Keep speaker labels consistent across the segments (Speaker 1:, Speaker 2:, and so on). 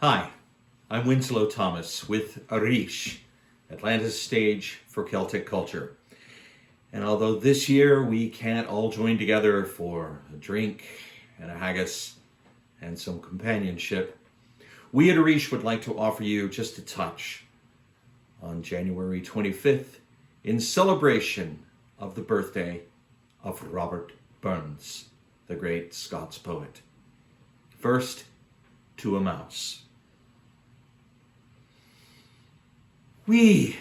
Speaker 1: Hi, I'm Winslow Thomas with Arís, Atlanta's stage for Celtic culture. And although this year we can't all join together for a drink and a haggis and some companionship, we at Arís would like to offer you just a touch on January 25th in celebration of the birthday of Robert Burns, the great Scots poet. First, to a mouse. Wee,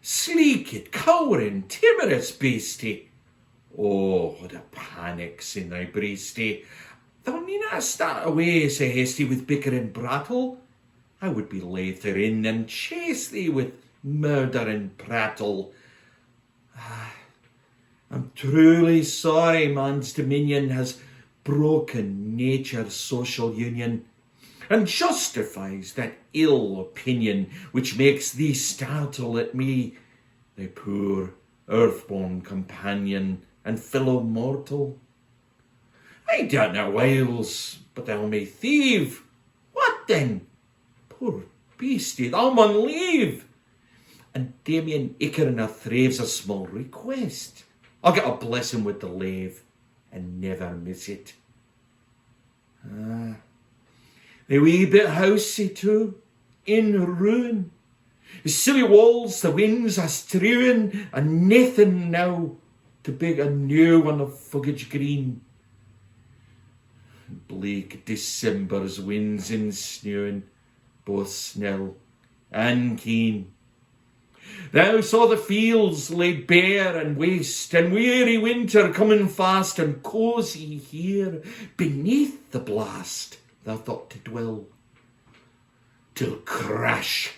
Speaker 1: sleekit, cowrin, timorous beastie. Oh, what a panic's in thy breastie. Thou needna start away so hasty with bickering brattle. I would be laither in and chase thee with murder and prattle. I'm truly sorry man's dominion has broken nature's social union, and justifies that ill opinion which makes thee startle at me, thy poor earthborn companion and fellow mortal. I doubt not whiles, but thou may thieve. What then? Poor beastie, thou mun leave. And Damien Icarna thraves a small request. I'll get a blessing with the laith and never miss it. The wee bit housey too, in ruin. The silly walls the winds are strewing, and naething now to big a new one of foliage green. Bleak December's winds ensnewing, both snell and keen. Thou saw the fields laid bare and waste, and weary winter coming fast, and cosy here beneath the blast thou thought to dwell, till crash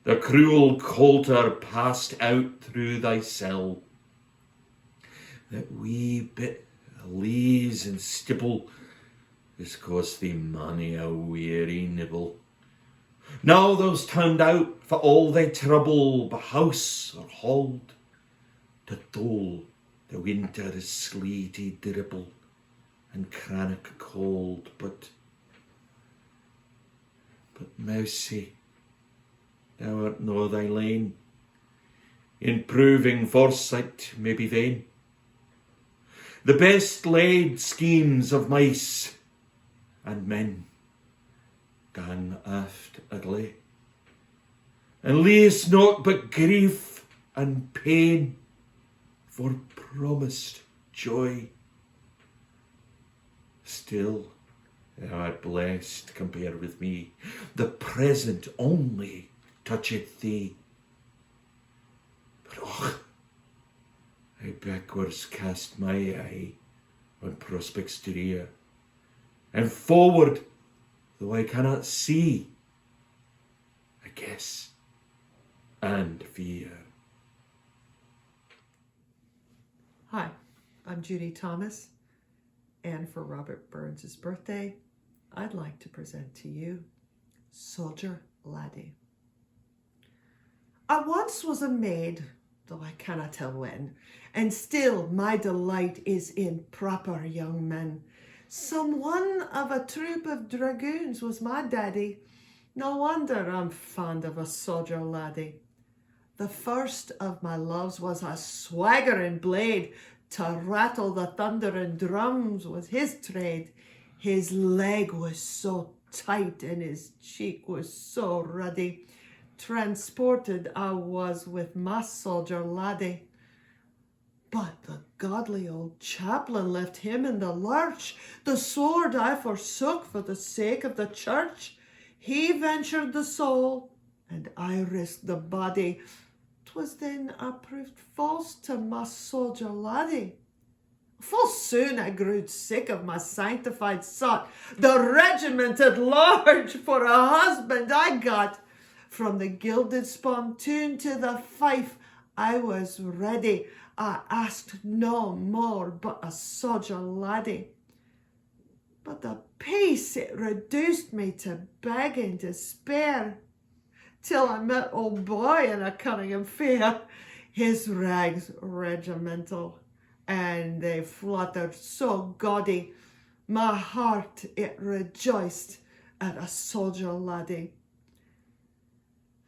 Speaker 1: the cruel coulter passed out through thy cell. That wee bit of leaves and stibble has cost thee many a weary nibble. Now thou's turned out for all thy trouble, by house or hold, to dole the winter's sleety dribble and crannock cold, but mousie, thou art no thy lane, in proving foresight may be vain. The best laid schemes of mice and men gang aft ugly, and leaves naught but grief and pain for promised joy. Still thou art blessed compared with me, the present only toucheth thee. But I backwards cast my eye on prospects drear, and forward, though I cannot see, I guess and fear.
Speaker 2: Hi, I'm Judy Thomas, and for Robert Burns' birthday, I'd like to present to you Soldier Laddie. I once was a maid, though I cannot tell when, and still my delight is in proper young men. Some one of a troop of dragoons was my daddy. No wonder I'm fond of a soldier laddie. The first of my loves was a swaggering blade. To rattle the thundering drums was his trade. His leg was so tight and his cheek was so ruddy. Transported I was with my soldier laddie. But the godly old chaplain left him in the lurch. The sword I forsook for the sake of the church. He ventured the soul, and I risked the body. 'Twas then I proved false to my soldier laddie. Full soon I grew sick of my sanctified sot. The regiment at large for a husband I got. From the gilded spontoon to the fife I was ready. I asked no more but a soldier laddie. But the pace it reduced me to begging despair, till I met old boy in a Cunningham fair. His rags regimental, and they fluttered so gaudy, my heart it rejoiced at a soldier laddie.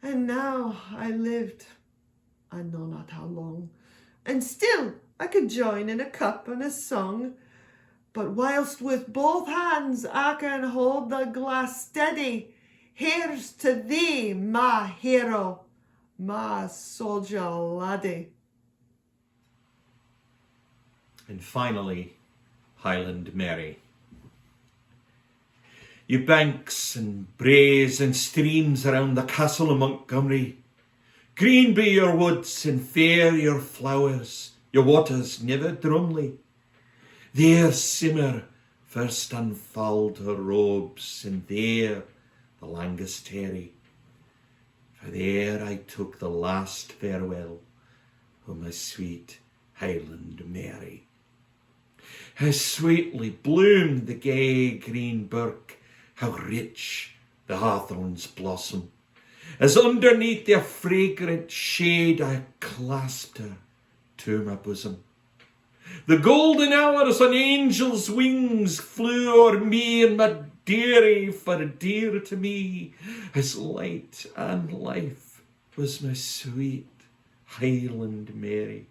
Speaker 2: And now I lived, I know not how long, and still I could join in a cup and a song, but whilst with both hands I can hold the glass steady, here's to thee, my hero, my soldier laddie.
Speaker 1: And finally, Highland Mary. Ye banks and braes and streams around the castle of Montgomery, green be your woods and fair your flowers, your waters never drumly. There Simmer first unfold her robes, and there the longest tarry. For there I took the last farewell of my sweet Highland Mary. How sweetly bloomed the gay green birk, how rich the hawthorn's blossom, as underneath their fragrant shade I clasped her to my bosom. The golden hours on angels' wings flew o'er me, and my dearie, for dear to me as light and life, was my sweet Highland Mary.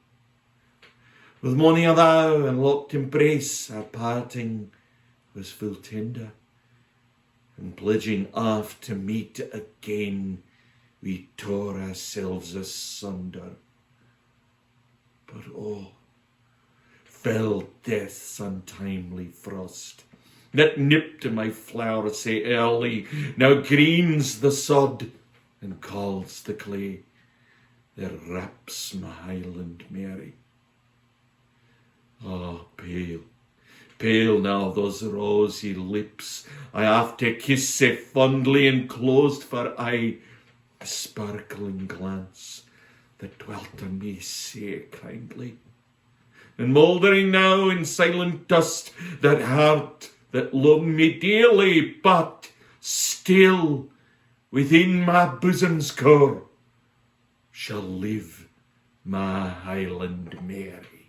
Speaker 1: With mony a vow and locked embrace, our parting was full tender, and pledging oft to meet again, we tore ourselves asunder. But oh, fell death's untimely frost, that nipped my flower sae early, now greens the sod and calls the clay, that wraps my Highland Mary. Ah, pale, pale now those rosy lips I after kiss sae fondly, and closed for aye a sparkling glance that dwelt on me sae kindly. And mouldering now in silent dust that heart that loved me dearly, but still within my bosom's core shall live my Highland Mary.